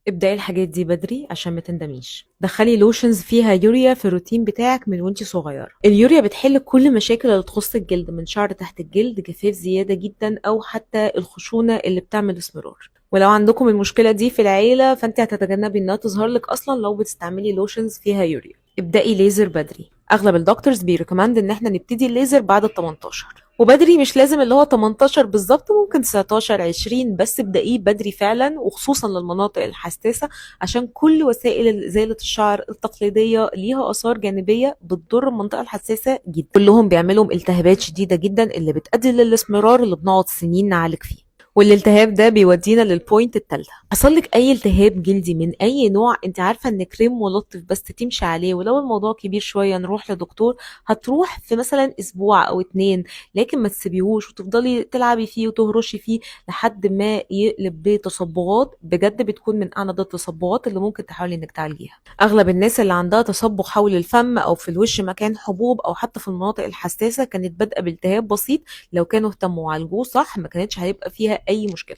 ابدأي الحاجات دي بدري عشان ما تندميش. دخلي لوشنز فيها يوريا في الروتين بتاعك من وانتي صغيرة. اليوريا بتحل كل مشاكل اللي تخص الجلد، من شعر تحت الجلد، جفاف زيادة جدا، او حتى الخشونة اللي بتعمل اسمرار. ولو عندكم المشكلة دي في العيلة فانت هتتجنبي انها تظهر لك اصلا لو بتستعملي لوشنز فيها يوريا. ابدأي ليزر بدري. اغلب الدكتورز بيريكومند ان احنا نبتدي الليزر بعد ال 18. وبدري مش لازم اللي هو 18 بالظبط، ممكن 19 20، بس ابدأيه بدري فعلا، وخصوصا للمناطق الحساسة، عشان كل وسائل إزالة الشعر التقليدية ليها آثار جانبية بتضر المنطقة الحساسة جدا. كلهم بيعملوا التهابات شديدة جدا اللي بتؤدي للاسمرار اللي بنقعد سنين نعالج فيه. والالتهاب ده بيودينا للبوينت التالتة. حصل لك اي التهاب جلدي من اي نوع، انت عارفه ان كريم ملطف بس تمشي عليه، ولو الموضوع كبير شويه نروح لدكتور، هتروح في مثلا اسبوع او اتنين، لكن ما تسيبيهوش وتفضلي تلعبي فيه وتهرشي فيه لحد ما يقلب بتصبغات. بجد بتكون من اعنى التصبغات اللي ممكن تحاولي انك تعالجيها. اغلب الناس اللي عندها تصبغ حول الفم او في الوش مكان حبوب او حتى في المناطق الحساسه كانت بادئه بالتهاب بسيط، لو كانوا اهتموا وعالجوه صح ما كانتش هيبقى فيها اي مشكله.